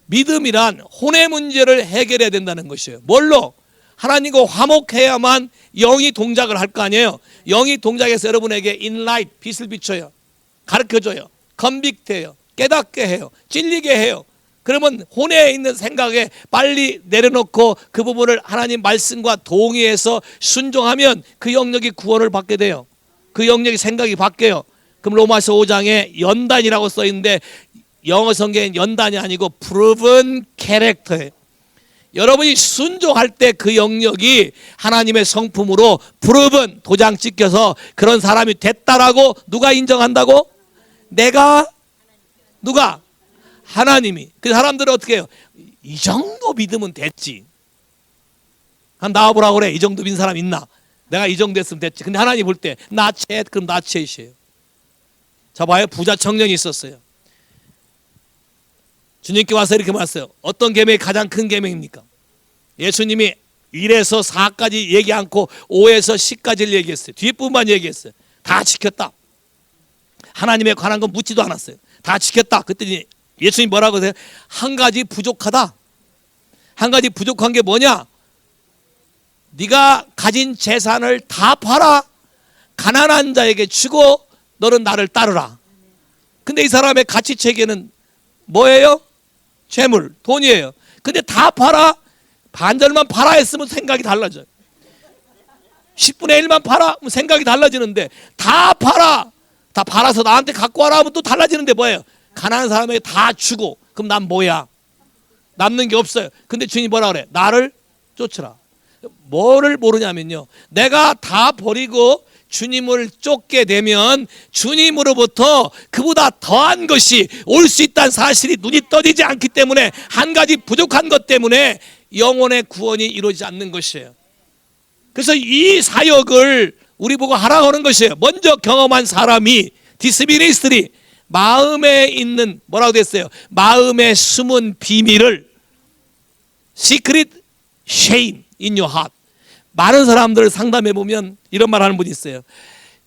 믿음이란 혼의 문제를 해결해야 된다는 것이에요. 뭘로? 하나님과 화목해야만 영이 동작을 할 거 아니에요. 영이 동작해서 여러분에게 inlight, 빛을 비춰요. 가르쳐줘요. convict해요. 깨닫게 해요. 찔리게 해요. 그러면 혼에 있는 생각에 빨리 내려놓고 그 부분을 하나님 말씀과 동의해서 순종하면 그 영역이 구원을 받게 돼요. 그 영역이 생각이 바뀌어요. 그럼 로마서 5장에 연단이라고 써 있는데 영어 성경엔 연단이 아니고 proven character예요. 여러분이 순종할 때 그 영역이 하나님의 성품으로 proven, 도장 찍혀서 그런 사람이 됐다라고 누가 인정한다고? 내가? 누가? 하나님이. 그 사람들은 어떻게 해요? 이 정도 믿으면 됐지. 한 나와보라고 그래. 이 정도 믿는 사람 있나? 내가 이 정도 했으면 됐지. 근데 하나님 볼 때 나챗, 그럼 나챗이에요. 자, 봐요. 부자 청년이 있었어요. 주님께 와서 이렇게 말했어요. 어떤 계명이 가장 큰 계명입니까? 예수님이 1에서 4까지 얘기 않고 5에서 10까지를 얘기했어요. 뒷부분만 얘기했어요. 다 지켰다. 하나님에 관한 건 묻지도 않았어요. 다 지켰다. 그랬더니 예수님이 뭐라고 하세요? 한 가지 부족하다. 한 가지 부족한 게 뭐냐? 네가 가진 재산을 다 팔아 가난한 자에게 주고 너는 나를 따르라. 근데 이 사람의 가치체계는 뭐예요? 재물, 돈이에요. 근데 다 팔아, 반절만 팔아 했으면 생각이 달라져요. 10분의 1만 팔아 하면 생각이 달라지는데 다 팔아, 다 팔아서 나한테 갖고 와라 하면 또 달라지는데 뭐예요? 가난한 사람에게 다 주고 그럼 난 뭐야? 남는 게 없어요. 근데 주님이 뭐라 그래? 나를 쫓으라. 뭐를 모르냐면요, 내가 다 버리고 주님을 쫓게 되면 주님으로부터 그보다 더한 것이 올 수 있다는 사실이 눈이 떠지지 않기 때문에, 한 가지 부족한 것 때문에 영혼의 구원이 이루어지지 않는 것이에요. 그래서 이 사역을 우리 보고 하라고 하는 것이에요. 먼저 경험한 사람이 디스미니스트리, 마음에 있는, 뭐라고 됐어요? 마음의 숨은 비밀을, secret shame in your heart. 많은 사람들을 상담해 보면 이런 말 하는 분이 있어요.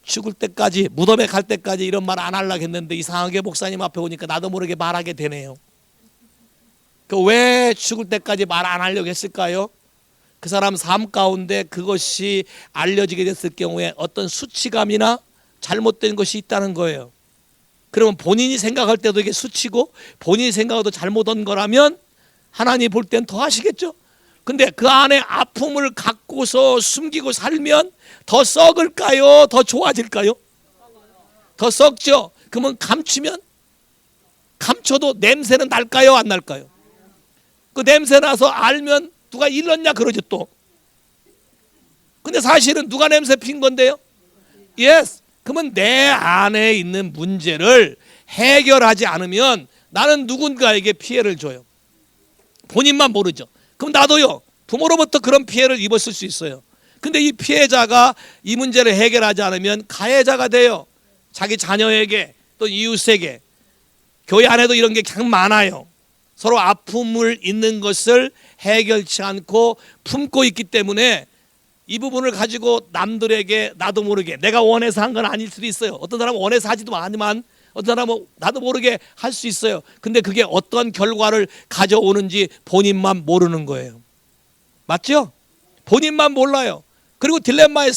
죽을 때까지, 무덤에 갈 때까지 이런 말 안 하려고 했는데 이상하게 목사님 앞에 오니까 나도 모르게 말하게 되네요. 그 왜 죽을 때까지 말 안 하려고 했을까요? 그 사람 삶 가운데 그것이 알려지게 됐을 경우에 어떤 수치감이나 잘못된 것이 있다는 거예요. 그러면 본인이 생각할 때도 이게 수치고 본인이 생각해도 잘못한 거라면 하나님 볼 땐 더 하시겠죠. 근데 그 안에 아픔을 갖고서 숨기고 살면 더 썩을까요? 더 좋아질까요? 더 썩죠. 그러면 감추면, 감춰도 냄새는 날까요? 안 날까요? 그 냄새 나서 알면 누가 일렀냐 그러죠 또. 근데 사실은 누가 냄새 핀 건데요? Yes. 그러면 내 안에 있는 문제를 해결하지 않으면 나는 누군가에게 피해를 줘요. 본인만 모르죠. 그럼 나도요, 부모로부터 그런 피해를 입었을 수 있어요. 근데 이 피해자가 이 문제를 해결하지 않으면 가해자가 돼요. 자기 자녀에게, 또 이웃에게. 교회 안에도 이런 게 참 많아요. 서로 아픔을 있는 것을 해결치 않고 품고 있기 때문에 이 부분을 가지고 남들에게 나도 모르게, 내가 원해서 한 건 아닐 수도 있어요. 어떤 사람은 원해서 하지도 않지만 어떤 사람은 나도 모르게 할 수 있어요. 근데 그게 어떤 결과를 가져오는지 본인만 모르는 거예요. 맞죠? 본인만 몰라요. 그리고 딜레마에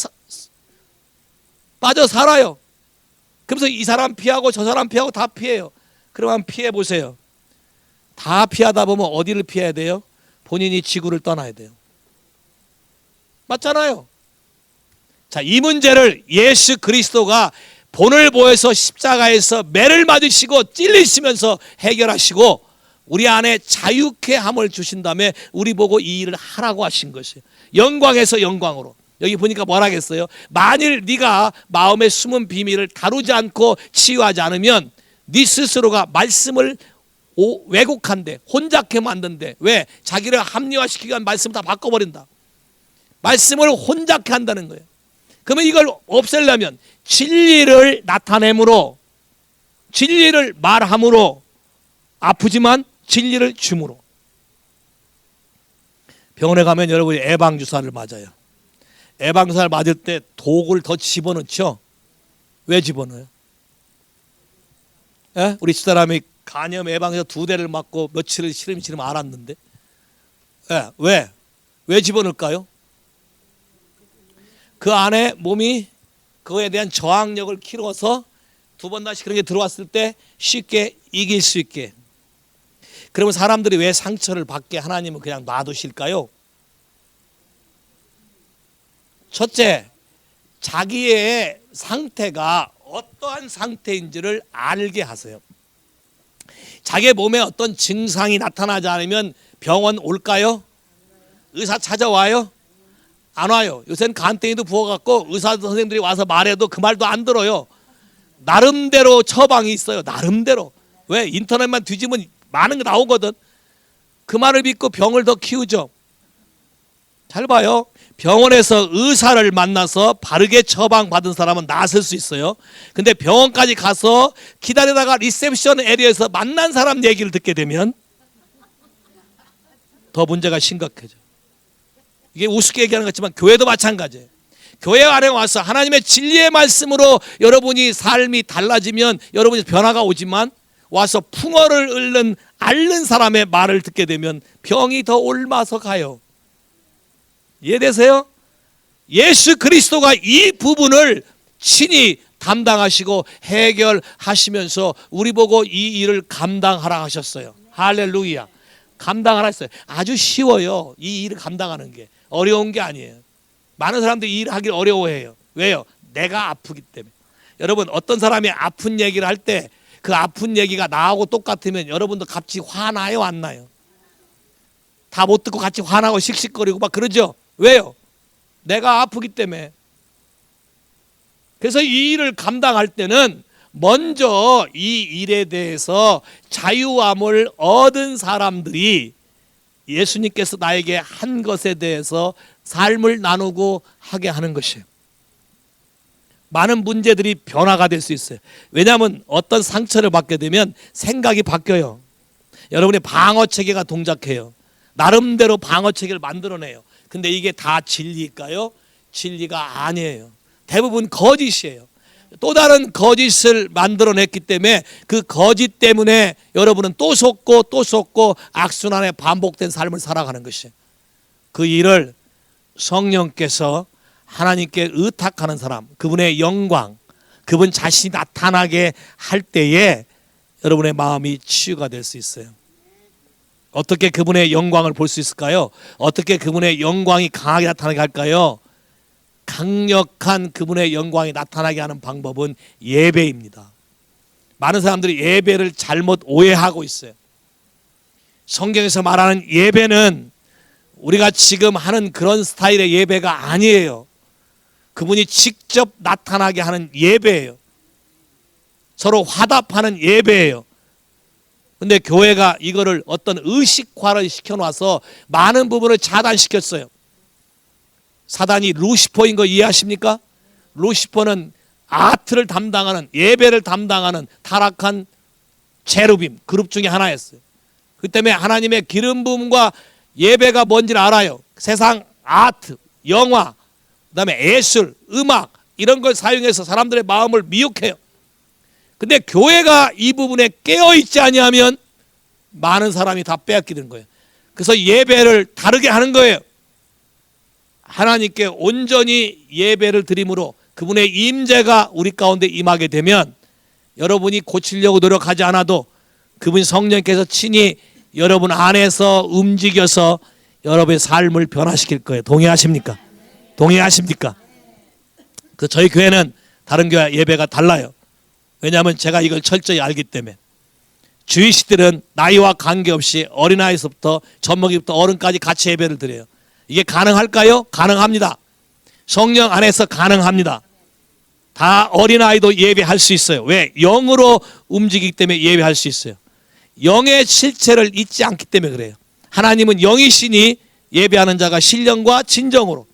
빠져 살아요. 그러면서 이 사람 피하고 저 사람 피하고 다 피해요. 그러면 피해 보세요. 다 피하다 보면 어디를 피해야 돼요? 본인이 지구를 떠나야 돼요. 맞잖아요. 자, 이 문제를 예수 그리스도가 본을 보여서 십자가에서 매를 맞으시고 찔리시면서 해결하시고 우리 안에 자유케 함을 주신 다음에 우리 보고 이 일을 하라고 하신 것이에요. 영광에서 영광으로. 여기 보니까 뭐라 하겠어요? 만일 네가 마음의 숨은 비밀을 다루지 않고 치유하지 않으면 네 스스로가 말씀을 왜곡한데, 혼잡게 만든데. 왜? 자기를 합리화시키기 위한 말씀을 다 바꿔버린다. 말씀을 혼잡게 한다는 거예요. 그러면 이걸 없애려면 진리를 나타내므로, 진리를 말함으로, 아프지만 진리를 줌으로. 병원에 가면 여러분이 예방주사를 맞아요. 예방주사를 맞을 때 독을 더 집어넣죠. 왜 집어넣어요? 예? 우리 집사람이 간염 예방주사 2대를 맞고 며칠을 시름시름 앓았는데, 예, 왜 집어넣을까요? 그 안에 몸이 그거에 대한 저항력을 키워서 2번 다시 그런 게 들어왔을 때 쉽게 이길 수 있게. 그러면 사람들이 왜 상처를 받게 하나님은 그냥 놔두실까요? 첫째, 자기의 상태가 어떠한 상태인지를 알게 하세요. 자기의 몸에 어떤 증상이 나타나지 않으면 병원 올까요? 의사 찾아와요? 안 와요. 요새는 간땡이도 부어갖고 의사 선생님들이 와서 말해도 그 말도 안 들어요. 나름대로 처방이 있어요. 나름대로. 왜? 인터넷만 뒤지면 많은 거 나오거든. 그 말을 믿고 병을 더 키우죠. 잘 봐요. 병원에서 의사를 만나서 바르게 처방받은 사람은 나았을 수 있어요. 근데 병원까지 가서 기다리다가 리셉션 에리어에서 만난 사람 얘기를 듣게 되면 더 문제가 심각해져. 이게 우습게 얘기하는 것 같지만 교회도 마찬가지예요. 교회 안에 와서 하나님의 진리의 말씀으로 여러분이 삶이 달라지면 여러분이 변화가 오지만, 와서 풍어를 앓는 사람의 말을 듣게 되면 병이 더 옮아서 가요. 이해되세요? 예수 그리스도가 이 부분을 친히 담당하시고 해결하시면서 우리 보고 이 일을 감당하라 하셨어요. 할렐루야. 감당하라 했어요. 아주 쉬워요. 이 일을 감당하는 게 어려운 게 아니에요. 많은 사람들이 이 일을 하길 어려워해요. 왜요? 내가 아프기 때문에. 여러분, 어떤 사람이 아픈 얘기를 할 때 그 아픈 얘기가 나하고 똑같으면 여러분도 같이 화나요, 안 나요? 다 못 듣고 같이 화나고 씩씩거리고 막 그러죠. 왜요? 내가 아프기 때문에. 그래서 이 일을 감당할 때는 먼저 이 일에 대해서 자유함을 얻은 사람들이 예수님께서 나에게 한 것에 대해서 삶을 나누고 하게 하는 것이에요. 많은 문제들이 변화가 될 수 있어요. 왜냐하면 어떤 상처를 받게 되면 생각이 바뀌어요. 여러분의 방어체계가 동작해요. 나름대로 방어체계를 만들어내요. 근데 이게 다 진리일까요? 진리가 아니에요. 대부분 거짓이에요. 또 다른 거짓을 만들어냈기 때문에 그 거짓 때문에 여러분은 또 속고 또 속고 악순환에 반복된 삶을 살아가는 것이에요. 그 일을 성령께서 하나님께 의탁하는 사람, 그분의 영광, 그분 자신이 나타나게 할 때에 여러분의 마음이 치유가 될 수 있어요. 어떻게 그분의 영광을 볼 수 있을까요? 어떻게 그분의 영광이 강하게 나타나게 할까요? 강력한 그분의 영광이 나타나게 하는 방법은 예배입니다. 많은 사람들이 예배를 잘못 오해하고 있어요. 성경에서 말하는 예배는 우리가 지금 하는 그런 스타일의 예배가 아니에요. 그분이 직접 나타나게 하는 예배예요. 서로 화답하는 예배예요. 근데 교회가 이거를 어떤 의식화를 시켜놔서 많은 부분을 차단시켰어요. 사단이 루시퍼인 거 이해하십니까? 루시퍼는 아트를 담당하는, 예배를 담당하는 타락한 제루빔 그룹 중에 하나였어요. 그 때문에 하나님의 기름 부음과 예배가 뭔지를 알아요. 세상 아트, 영화, 그다음에 예술, 음악 이런 걸 사용해서 사람들의 마음을 미혹해요. 근데 교회가 이 부분에 깨어있지 아니하면 많은 사람이 다 빼앗기는 거예요. 그래서 예배를 다르게 하는 거예요. 하나님께 온전히 예배를 드림으로 그분의 임재가 우리 가운데 임하게 되면 여러분이 고치려고 노력하지 않아도 그분 성령께서 친히 여러분 안에서 움직여서 여러분의 삶을 변화시킬 거예요. 동의하십니까? 동의하십니까? 그 저희 교회는 다른 교회 예배가 달라요. 왜냐하면 제가 이걸 철저히 알기 때문에. 주일시들은 나이와 관계없이 어린아이서부터 젖먹이부터 어른까지 같이 예배를 드려요. 이게 가능할까요? 가능합니다. 성령 안에서 가능합니다. 다 어린아이도 예배할 수 있어요. 왜? 영으로 움직이기 때문에 예배할 수 있어요. 영의 실체를 잊지 않기 때문에 그래요. 하나님은 영이시니 예배하는 자가 신령과 진정으로.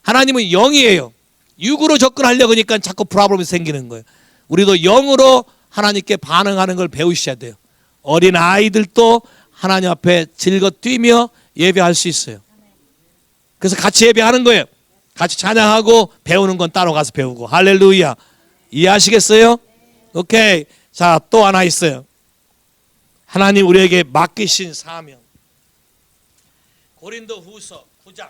하나님은 영이에요. 육으로 접근하려고 하니까 자꾸 프로블럼이 생기는 거예요. 우리도 영으로 하나님께 반응하는 걸 배우셔야 돼요. 어린 아이들도 하나님 앞에 즐거 뛰며 예배할 수 있어요. 그래서 같이 예배하는 거예요. 같이 찬양하고 배우는 건 따로 가서 배우고. 할렐루야. 이해하시겠어요? 오케이. 자, 또 하나 있어요. 하나님 우리에게 맡기신 사명. 고린도후서 9장.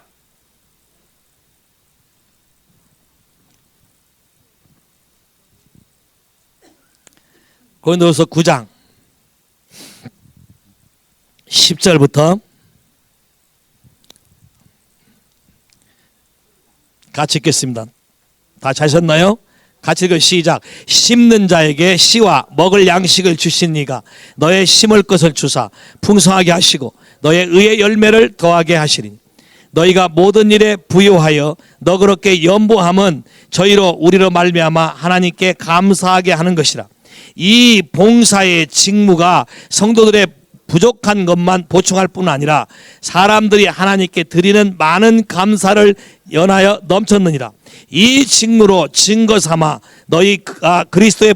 고린도후서 9장 10절부터 같이 읽겠습니다. 다 찾으셨나요? 같이 읽어 시작. 심는 자에게 씨와 먹을 양식을 주신 이가 너의 심을 것을 주사 풍성하게 하시고 너의 의의 열매를 더하게 하시리니 너희가 모든 일에 부요하여 너그럽게 연보함은 저희로 우리로 말미암아 하나님께 감사하게 하는 것이라. 이 봉사의 직무가 성도들의 부족한 것만 보충할 뿐 아니라 사람들이 하나님께 드리는 많은 감사를 연하여 넘쳤느니라. 이 직무로 증거 삼아 너희가 그리스도의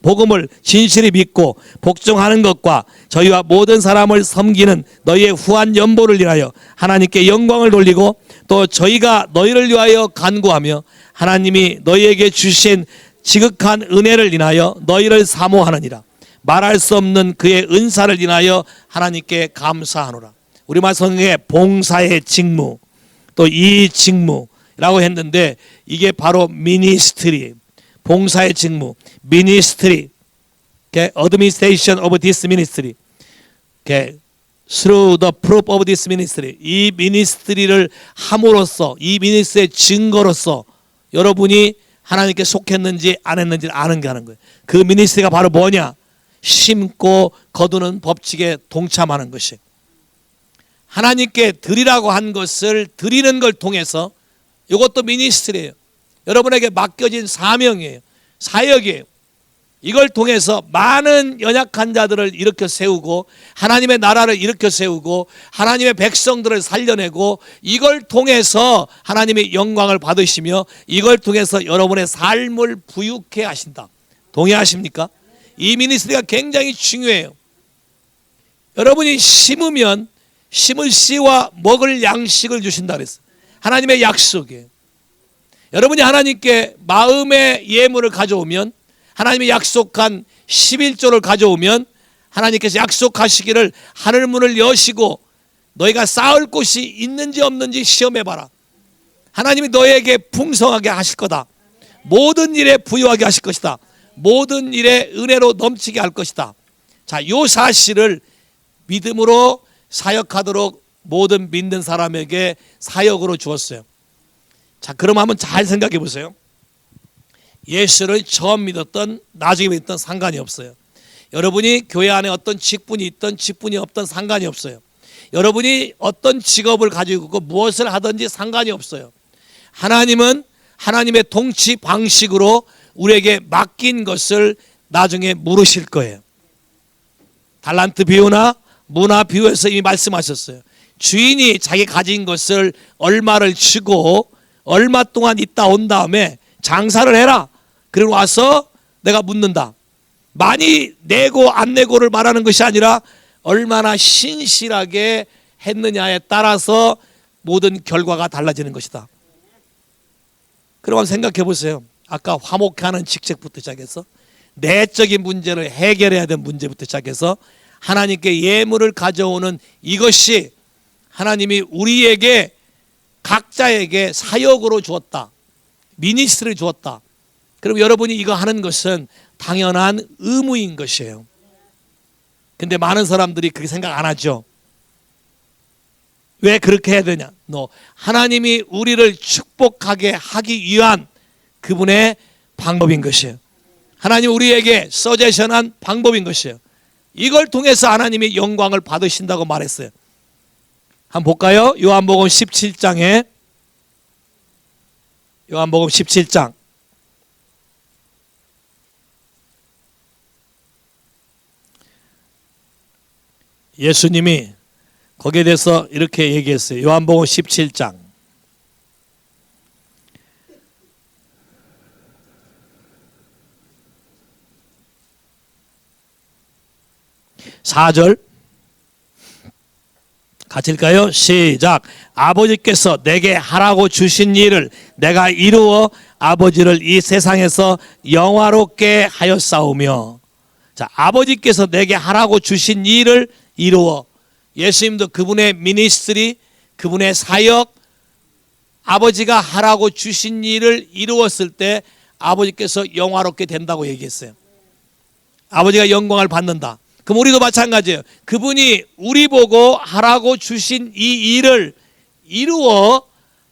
복음을 진실히 믿고 복종하는 것과 저희와 모든 사람을 섬기는 너희의 후한 연보를 인하여 하나님께 영광을 돌리고 또 저희가 너희를 위하여 간구하며 하나님이 너희에게 주신 지극한 은혜를 인하여 너희를 사모하느니라. 말할 수 없는 그의 은사를 인하여 하나님께 감사하노라. 우리말 성경에 봉사의 직무, 또 이 직무라고 했는데 이게 바로 미니스트리, 봉사의 직무, 미니스트리, administration of this ministry, through the proof of this ministry. 이 미니스트리를 함으로써, 이 미니스트리의 증거로서 여러분이 하나님께 속했는지 안 했는지를 아는 게 하는 거예요. 그 미니스트리가 바로 뭐냐? 심고 거두는 법칙에 동참하는 것이. 하나님께 드리라고 한 것을 드리는 걸 통해서, 이것도 미니스트리예요. 여러분에게 맡겨진 사명이에요. 사역이에요. 이걸 통해서 많은 연약한 자들을 일으켜 세우고 하나님의 나라를 일으켜 세우고 하나님의 백성들을 살려내고 이걸 통해서 하나님의 영광을 받으시며 이걸 통해서 여러분의 삶을 부유케 하신다. 동의하십니까? 이 미니스트리가 굉장히 중요해요. 여러분이 심으면 심을 씨와 먹을 양식을 주신다 그랬어요. 하나님의 약속이에요. 여러분이 하나님께 마음의 예물을 가져오면, 하나님이 약속한 11조를 가져오면 하나님께서 약속하시기를 하늘 문을 여시고 너희가 쌓을 곳이 있는지 없는지 시험해봐라. 하나님이 너에게 풍성하게 하실 거다. 모든 일에 부유하게 하실 것이다. 모든 일에 은혜로 넘치게 할 것이다. 자, 이 사실을 믿음으로 사역하도록 모든 믿는 사람에게 사역으로 주었어요. 자, 그럼 한번 잘 생각해 보세요. 예수를 처음 믿었던 나중에 믿었던 상관이 없어요. 여러분이 교회 안에 어떤 직분이 있던 직분이 없던 상관이 없어요. 여러분이 어떤 직업을 가지고 있고 무엇을 하든지 상관이 없어요. 하나님은 하나님의 통치 방식으로 우리에게 맡긴 것을 나중에 물으실 거예요. 달란트 비유나 문화 비유에서 이미 말씀하셨어요. 주인이 자기 가진 것을 얼마를 주고 얼마 동안 있다 온 다음에 장사를 해라. 그리고 와서 내가 묻는다. 많이 내고 안 내고를 말하는 것이 아니라 얼마나 신실하게 했느냐에 따라서 모든 결과가 달라지는 것이다. 그럼 생각해 보세요. 아까 화목하는 직책부터 시작해서 내적인 문제를 해결해야 되는 문제부터 시작해서 하나님께 예물을 가져오는 이것이 하나님이 우리에게 각자에게 사역으로 주었다. 미니스트리를 주었다. 그럼 여러분이 이거 하는 것은 당연한 의무인 것이에요. 근데 많은 사람들이 그렇게 생각 안 하죠. 왜 그렇게 해야 되냐? 하나님이 우리를 축복하게 하기 위한 그분의 방법인 것이에요. 하나님 우리에게 서제션한 방법인 것이에요. 이걸 통해서 하나님이 영광을 받으신다고 말했어요. 한번 볼까요? 요한복음 17장에 요한복음 17장 예수님이 거기에 대해서 이렇게 얘기했어요. 요한복음 17장 4절 같이 읽까요? 시작. 아버지께서 내게 하라고 주신 일을 내가 이루어 아버지를 이 세상에서 영화롭게 하였사오며. 자, 아버지께서 내게 하라고 주신 일을 이루어. 예수님도 그분의 미니스트리, 그분의 사역, 아버지가 하라고 주신 일을 이루었을 때 아버지께서 영화롭게 된다고 얘기했어요. 아버지가 영광을 받는다. 그럼 우리도 마찬가지예요. 그분이 우리 보고 하라고 주신 이 일을 이루어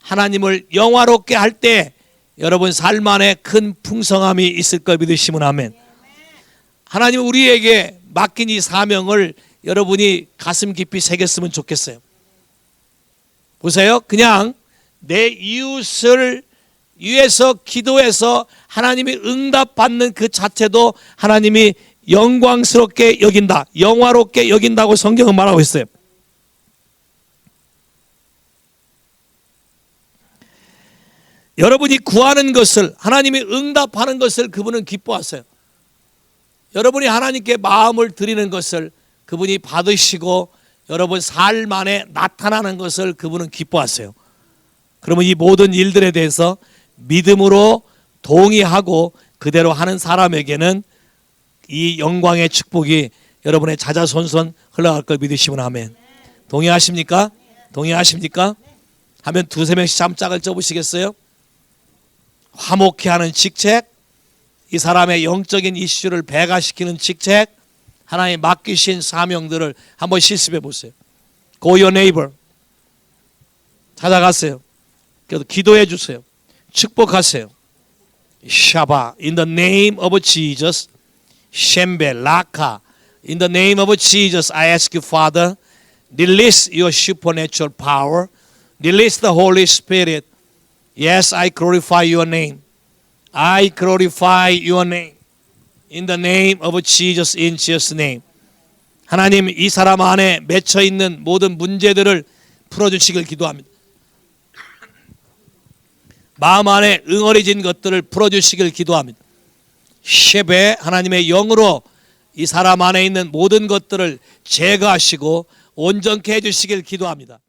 하나님을 영화롭게 할 때 여러분 삶 안에 큰 풍성함이 있을 걸 믿으시면 아멘. 하나님은 우리에게 맡긴 이 사명을 여러분이 가슴 깊이 새겼으면 좋겠어요. 보세요. 그냥 내 이웃을 위해서 기도해서 하나님이 응답받는 그 자체도 하나님이 영광스럽게 여긴다, 영화롭게 여긴다고 성경은 말하고 있어요. 여러분이 구하는 것을, 하나님이 응답하는 것을 그분은 기뻐하세요. 여러분이 하나님께 마음을 드리는 것을 그분이 받으시고 여러분 삶 안에 나타나는 것을 그분은 기뻐하세요. 그러면 이 모든 일들에 대해서 믿음으로 동의하고 그대로 하는 사람에게는 이 영광의 축복이 여러분의 자자손손 흘러갈 걸 믿으시면 아멘. 동의하십니까? 동의하십니까? 하면 두세 명씩 잠짝을 쪄보시겠어요? 화목케 하는 직책, 이 사람의 영적인 이슈를 배가시키는 직책, 하나님 맡기신 사명들을 한번 실습해 보세요. Go your neighbor. 찾아가세요. 그래도 기도해 주세요. 축복하세요. 샤바 in the name of Jesus. 셴베 라카 in the name of Jesus I ask you Father, release your supernatural power, release the Holy Spirit. Yes, I glorify your name. I glorify your name. In the name of Jesus, in Jesus' name. 하나님 이 사람 안에 맺혀 있는 모든 문제들을 풀어주시길 기도합니다. 마음 안에 응어리진 것들을 풀어주시길 기도합니다. 셰베 하나님의 영으로 이 사람 안에 있는 모든 것들을 제거하시고 온전케 해주시길 기도합니다.